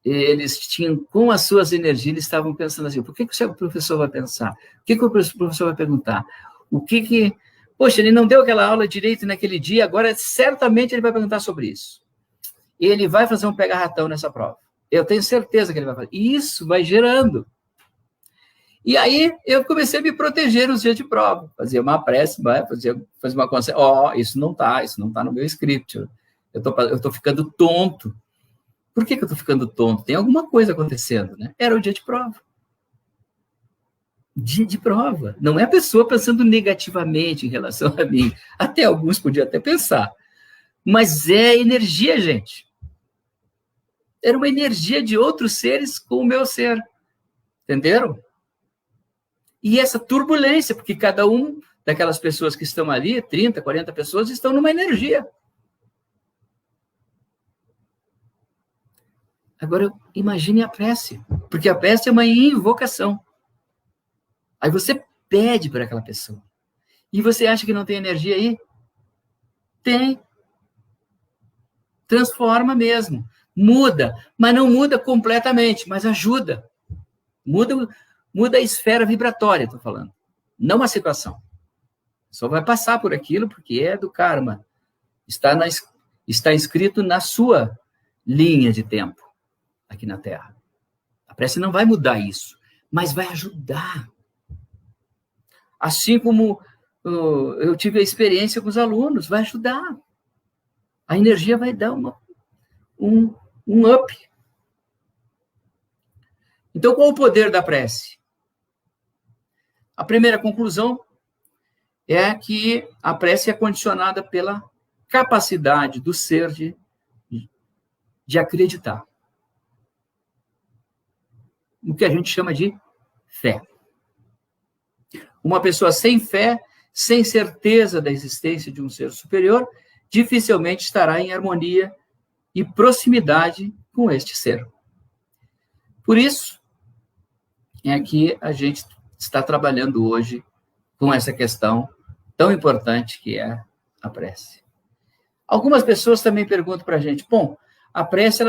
Eles tinham, com as suas energias, eles estavam pensando assim, por que o professor vai pensar? O que o professor vai perguntar? Poxa, ele não deu aquela aula direito naquele dia, agora certamente ele vai perguntar sobre isso. Ele vai fazer um pega-ratão nessa prova. Eu tenho certeza que ele vai fazer. E isso vai gerando. E aí eu comecei a me proteger nos dias de prova. Fazia uma prece, fazer uma consciência. Isso não está no meu script. Eu estou ficando tonto. Por que eu estou ficando tonto? Tem alguma coisa acontecendo, né? Era o dia de prova. Dia de prova. Não é a pessoa pensando negativamente em relação a mim. Até alguns podiam até pensar. Mas é energia, gente. Era uma energia de outros seres com o meu ser. Entenderam? E essa turbulência, porque cada um daquelas pessoas que estão ali, 30, 40 pessoas, estão numa energia. Agora, imagine a prece, porque a prece é uma invocação. Aí você pede para aquela pessoa. E você acha que não tem energia aí? Tem. Transforma mesmo. Muda, mas não muda completamente, mas ajuda. Muda a esfera vibratória, estou falando. Não a situação. Só vai passar por aquilo porque é do karma. Está escrito na sua linha de tempo aqui na Terra. A prece não vai mudar isso, mas vai ajudar. Assim como eu tive a experiência com os alunos, vai ajudar. A energia vai dar um up. Então, qual o poder da prece? A primeira conclusão é que a prece é condicionada pela capacidade do ser de acreditar. O que a gente chama de fé. Uma pessoa sem fé, sem certeza da existência de um ser superior, dificilmente estará em harmonia e proximidade com este ser. Por isso, é que a gente está trabalhando hoje com essa questão tão importante que é a prece. Algumas pessoas também perguntam para a gente, a prece,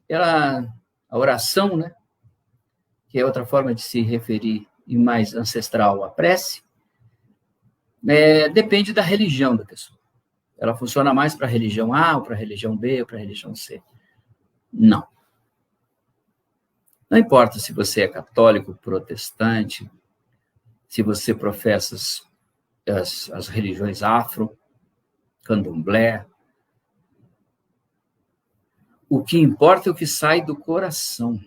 a oração, né, que é outra forma de se referir e mais ancestral à prece, depende da religião da pessoa. Ela funciona mais para a religião A, ou para a religião B, ou para a religião C. Não. Não importa se você é católico, protestante, se você professa as religiões afro, candomblé. O que importa é o que sai do coração.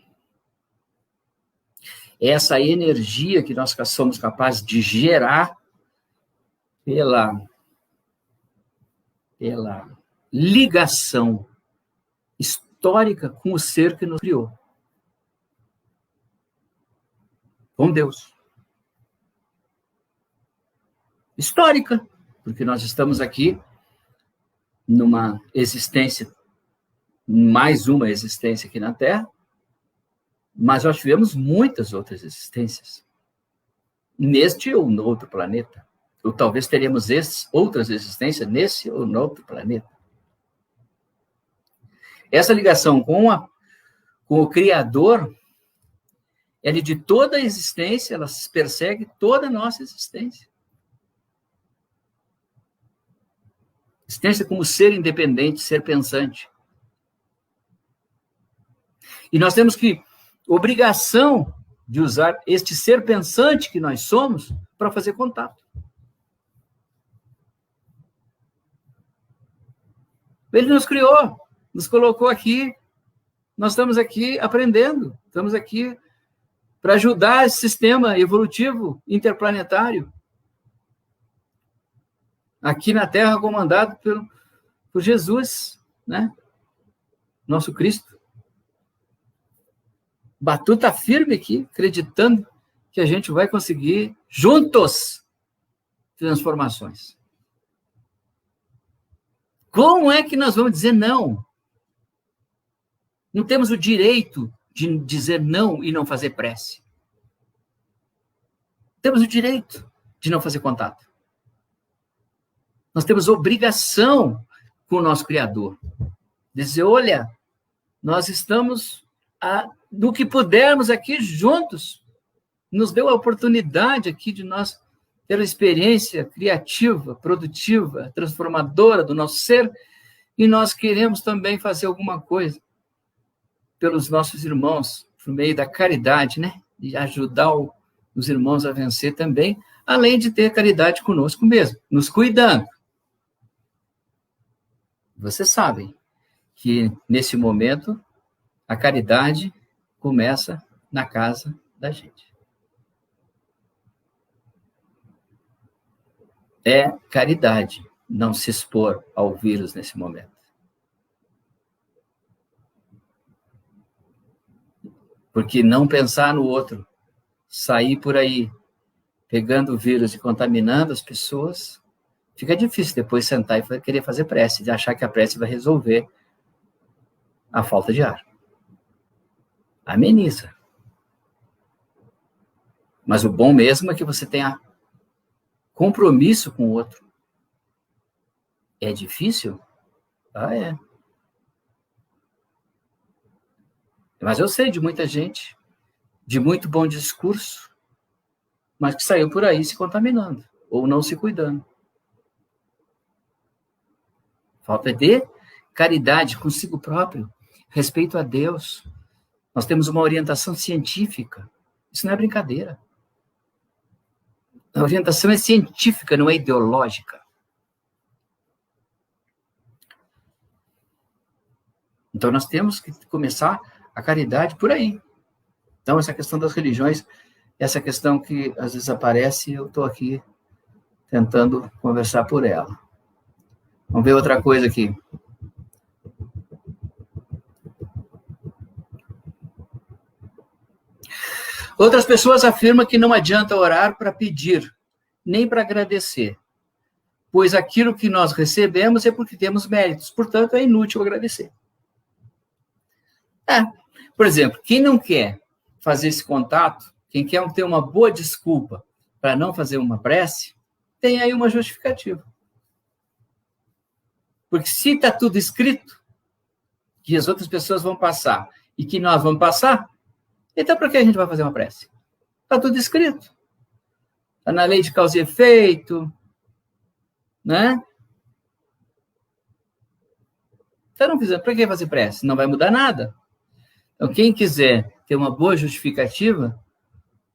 Essa energia que nós somos capazes de gerar pela ligação histórica com o ser que nos criou. Com Deus. Histórica, porque nós estamos aqui numa existência, mais uma existência aqui na Terra, mas nós tivemos muitas outras existências, neste ou no outro planeta. Ou talvez teremos outras existências nesse ou no outro planeta. Essa ligação com o Criador, ela é de toda a existência, ela persegue toda a nossa existência. Existência como ser independente, ser pensante. E nós temos obrigação de usar este ser pensante que nós somos para fazer contato. Ele nos criou, nos colocou aqui, nós estamos aqui aprendendo, estamos aqui para ajudar esse sistema evolutivo interplanetário, aqui na Terra, comandado por Jesus, né? Nosso Cristo. Batuta firme aqui, acreditando que a gente vai conseguir, juntos, transformações. Como é que nós vamos dizer não? Não temos o direito de dizer não e não fazer prece. Temos o direito de não fazer contato. Nós temos obrigação com o nosso Criador. Dizer, olha, nós estamos, do que pudermos aqui juntos. Nos deu a oportunidade aqui de nós ter a experiência criativa, produtiva, transformadora do nosso ser, e nós queremos também fazer alguma coisa pelos nossos irmãos, por meio da caridade, né? De ajudar os irmãos a vencer também, além de ter caridade conosco mesmo, nos cuidando. Vocês sabem que, nesse momento, a caridade começa na casa da gente. É caridade não se expor ao vírus nesse momento. Porque não pensar no outro, sair por aí pegando o vírus e contaminando as pessoas, fica difícil depois sentar e querer fazer prece, de achar que a prece vai resolver a falta de ar. Ameniza. Mas o bom mesmo é que você tenha compromisso com o outro. É difícil? É. Mas eu sei de muita gente, de muito bom discurso, mas que saiu por aí se contaminando, ou não se cuidando. Falta de caridade consigo próprio, respeito a Deus. Nós temos uma orientação científica. Isso não é brincadeira. A orientação é científica, não é ideológica. Então, nós temos que começar a caridade por aí. Então, essa questão das religiões, essa questão que às vezes aparece, eu estou aqui tentando conversar por ela. Vamos ver outra coisa aqui. Outras pessoas afirmam que não adianta orar para pedir, nem para agradecer, pois aquilo que nós recebemos é porque temos méritos, portanto, é inútil agradecer. Por exemplo, quem não quer fazer esse contato, quem quer ter uma boa desculpa para não fazer uma prece, tem aí uma justificativa. Porque se está tudo escrito, que as outras pessoas vão passar e que nós vamos passar, então por que a gente vai fazer uma prece? Está tudo escrito. Está na lei de causa e efeito, né? Então não fizer, para que fazer prece? Não vai mudar nada. Então quem quiser ter uma boa justificativa,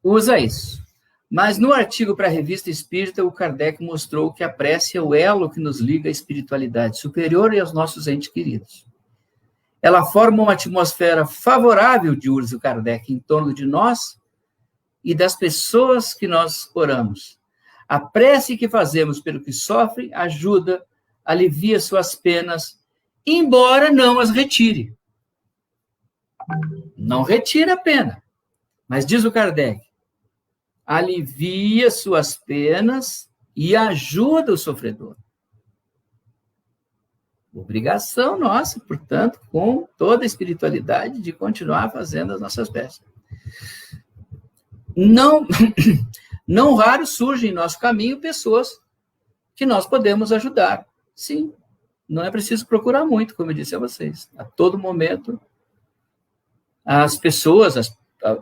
usa isso. Mas no artigo para a Revista Espírita, o Kardec mostrou que a prece é o elo que nos liga à espiritualidade superior e aos nossos entes queridos. Ela forma uma atmosfera favorável, diz o Kardec, em torno de nós e das pessoas que nós oramos. A prece que fazemos pelo que sofre ajuda, alivia suas penas, embora não as retire. Não retira a pena, mas diz o Kardec, alivia suas penas e ajuda o sofredor. Obrigação nossa, portanto, com toda a espiritualidade, de continuar fazendo as nossas preces. Não raro surgem em nosso caminho pessoas que nós podemos ajudar. Sim, não é preciso procurar muito, como eu disse a vocês. A todo momento, as pessoas,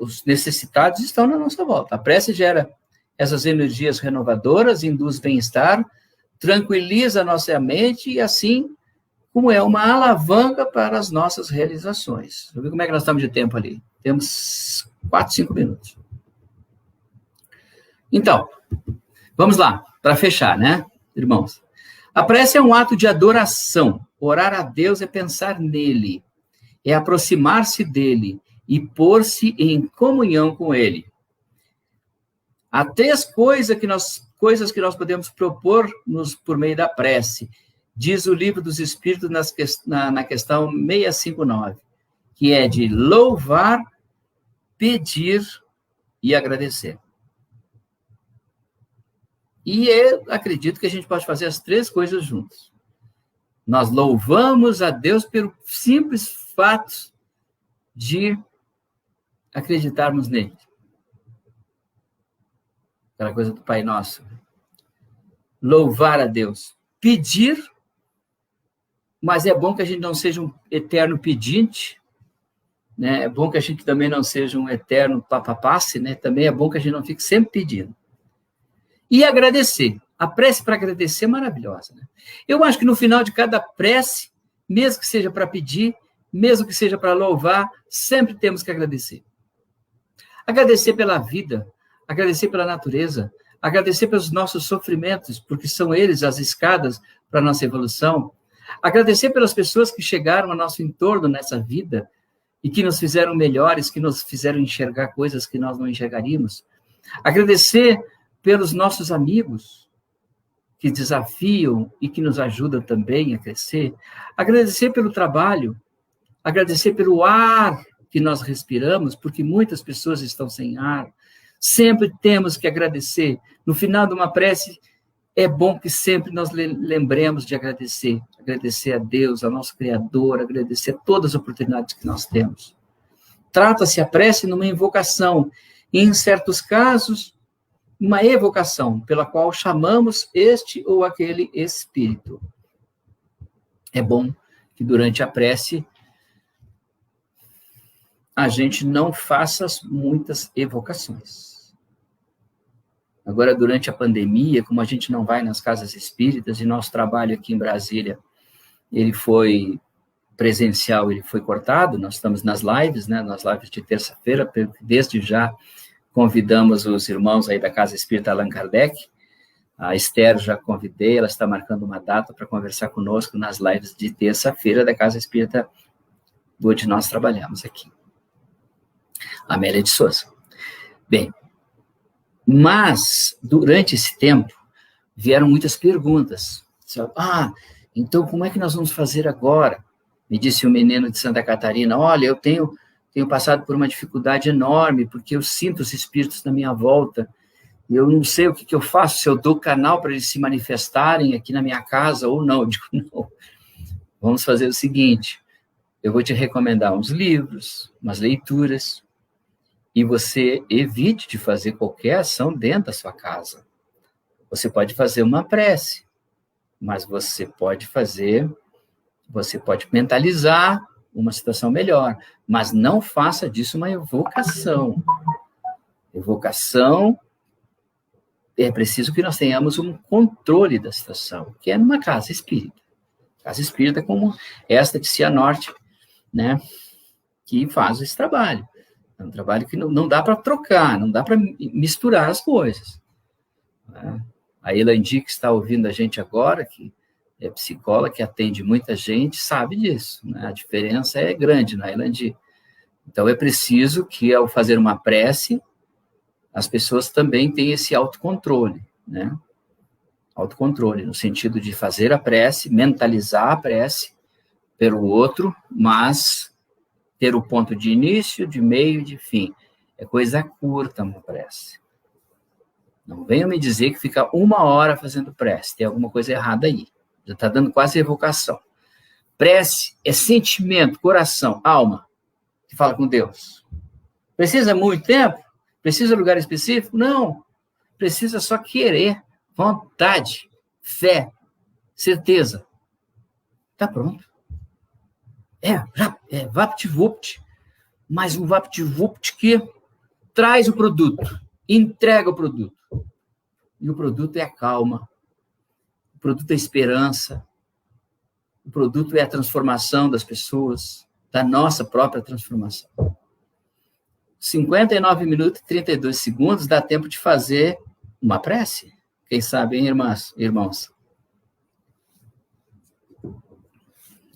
os necessitados estão na nossa volta. A prece gera essas energias renovadoras, induz bem-estar, tranquiliza a nossa mente e, assim, como é uma alavanca para as nossas realizações. Deixa eu ver como é que nós estamos de tempo ali. Temos 4, 5 minutos. Então, vamos lá, para fechar, né, irmãos? A prece é um ato de adoração. Orar a Deus é pensar nele, é aproximar-se dele e pôr-se em comunhão com ele. Há 3 coisas que nós podemos propor-nos por meio da prece. diz o Livro dos Espíritos na questão 659, que é de louvar, pedir e agradecer. E eu acredito que a gente pode fazer as três coisas juntas. Nós louvamos a Deus pelo simples fato de acreditarmos nele. Aquela coisa do Pai Nosso. Louvar a Deus. Pedir, mas é bom que a gente não seja um eterno pedinte, né? É bom que a gente também não seja um eterno papapasse, né? Também é bom que a gente não fique sempre pedindo. E agradecer. A prece para agradecer é maravilhosa, né? Eu acho que no final de cada prece, mesmo que seja para pedir, mesmo que seja para louvar, sempre temos que agradecer. Agradecer pela vida, agradecer pela natureza, agradecer pelos nossos sofrimentos, porque são eles as escadas para a nossa evolução. Agradecer pelas pessoas que chegaram ao nosso entorno nessa vida e que nos fizeram melhores, que nos fizeram enxergar coisas que nós não enxergaríamos. Agradecer pelos nossos amigos que desafiam e que nos ajudam também a crescer. Agradecer pelo trabalho, agradecer pelo ar que nós respiramos, porque muitas pessoas estão sem ar. Sempre temos que agradecer. No final de uma prece, é bom que sempre nós lembremos de agradecer. Agradecer a Deus, ao nosso Criador, agradecer a todas as oportunidades que nós temos. Trata-se a prece numa invocação. E, em certos casos, uma evocação, pela qual chamamos este ou aquele espírito. É bom que durante a prece a gente não faça muitas evocações. Agora, durante a pandemia, como a gente não vai nas casas espíritas, e nosso trabalho aqui em Brasília, ele foi presencial, ele foi cortado, nós estamos nas lives, né, nas lives de terça-feira, desde já convidamos os irmãos aí da Casa Espírita Allan Kardec, a Esther já convidei, ela está marcando uma data para conversar conosco nas lives de terça-feira da Casa Espírita, onde nós trabalhamos aqui. Amélia de Souza. Bem, mas, durante esse tempo, vieram muitas perguntas. Então como é que nós vamos fazer agora? Me disse um menino de Santa Catarina, olha, eu tenho passado por uma dificuldade enorme, porque eu sinto os espíritos na minha volta, eu não sei o que eu faço, se eu dou canal para eles se manifestarem aqui na minha casa ou não. Eu digo, não, vamos fazer o seguinte, eu vou te recomendar uns livros, umas leituras, e você evite de fazer qualquer ação dentro da sua casa. Você pode fazer uma prece, mas você pode mentalizar uma situação melhor, mas não faça disso uma evocação. Evocação, é preciso que nós tenhamos um controle da situação, que é numa casa espírita. Casa espírita como esta de Cianorte, né, que faz esse trabalho. É um trabalho que não dá para trocar, não dá para misturar as coisas. Né? A Elandi, que está ouvindo a gente agora, que é psicóloga, que atende muita gente, sabe disso. Né? A diferença é grande na Elandi. Então, é preciso que, ao fazer uma prece, as pessoas também tenham esse autocontrole. Né? Autocontrole, no sentido de fazer a prece, mentalizar a prece pelo outro, mas ter o ponto de início, de meio e de fim. É coisa curta uma prece. Não venham me dizer que fica 1 hora fazendo prece. Tem alguma coisa errada aí. Já está dando quase evocação. Prece é sentimento, coração, alma, que fala com Deus. Precisa muito tempo? Precisa de lugar específico? Não. Precisa só querer, vontade, fé, certeza. Está pronto. VaptVupt, mas um VaptVupt que traz o produto, entrega o produto. E o produto é a calma, o produto é a esperança, o produto é a transformação das pessoas, da nossa própria transformação. 59 minutos e 32 segundos, dá tempo de fazer uma prece? Quem sabe, hein, irmãos?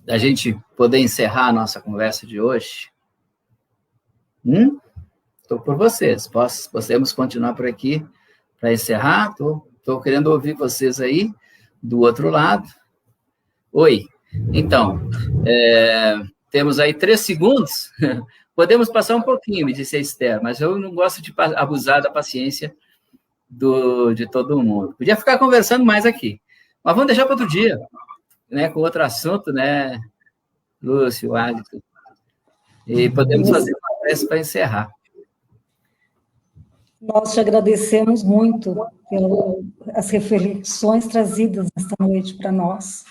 Da gente poder encerrar a nossa conversa de hoje. Estou por vocês. Podemos continuar por aqui para encerrar? Estou querendo ouvir vocês aí, do outro lado. Oi. Então, temos aí 3 segundos. Podemos passar um pouquinho, me disse a Esther, mas eu não gosto de abusar da paciência de todo mundo. Podia ficar conversando mais aqui, mas vamos deixar para outro dia, né, com outro assunto, né, Lúcio, Alisson, e podemos fazer uma prece para encerrar. Nós te agradecemos muito pelas reflexões trazidas esta noite para nós.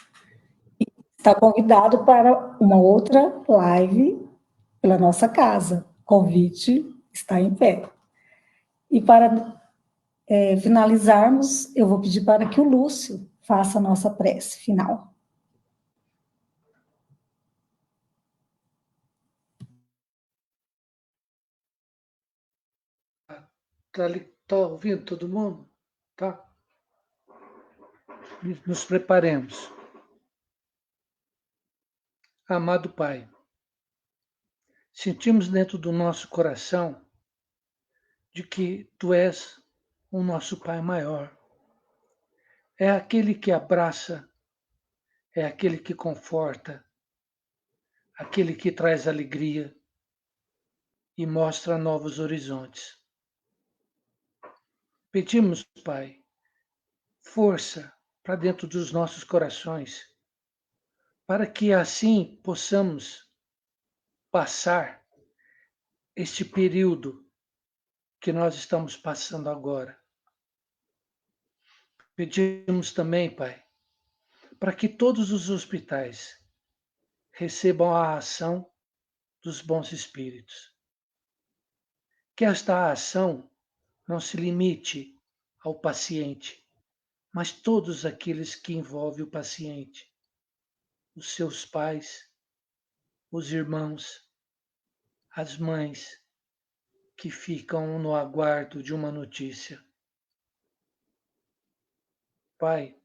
Está convidado para uma outra live pela nossa casa. O convite está em pé. E para finalizarmos, eu vou pedir para que o Lúcio faça a nossa prece final. Tá ouvindo todo mundo? Tá? Nos preparemos. Amado Pai, sentimos dentro do nosso coração de que Tu és o nosso Pai maior. É aquele que abraça, é aquele que conforta, aquele que traz alegria e mostra novos horizontes. Pedimos, Pai, força para dentro dos nossos corações, para que assim possamos passar este período que nós estamos passando agora. Pedimos também, Pai, para que todos os hospitais recebam a ação dos bons espíritos. Que esta ação não se limite ao paciente, mas todos aqueles que envolvem o paciente, os seus pais, os irmãos, as mães que ficam no aguardo de uma notícia. Pai,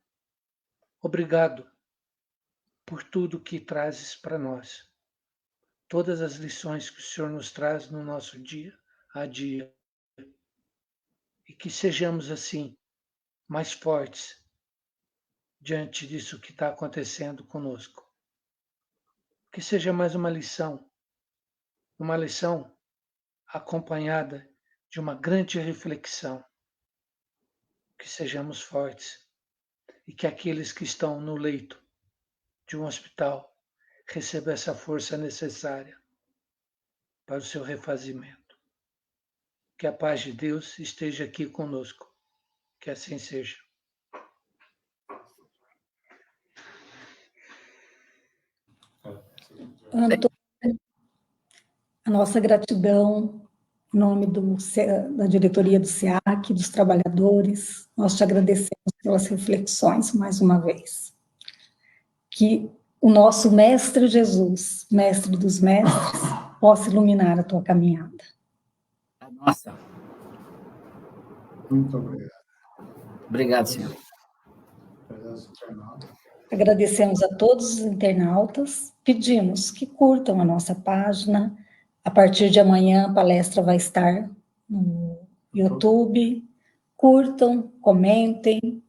obrigado por tudo que trazes para nós, todas as lições que o Senhor nos traz no nosso dia a dia, e que sejamos assim mais fortes diante disso que está acontecendo conosco. Que seja mais uma lição acompanhada de uma grande reflexão. Que sejamos fortes e que aqueles que estão no leito de um hospital recebam essa força necessária para o seu refazimento. Que a paz de Deus esteja aqui conosco. Que assim seja. Antônio, a nossa gratidão em nome da diretoria do SEAC, dos trabalhadores, nós te agradecemos pelas reflexões mais uma vez. Que o nosso Mestre Jesus, Mestre dos Mestres, possa iluminar a tua caminhada. Nossa. Muito obrigado. Obrigado, senhor. Agradecemos a todos os internautas, pedimos que curtam a nossa página. A partir de amanhã a palestra vai estar no YouTube. Curtam, comentem.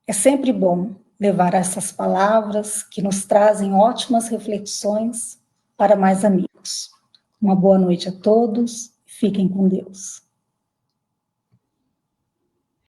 É sempre bom levar essas palavras que nos trazem ótimas reflexões para mais amigos. Uma boa noite a todos, fiquem com Deus.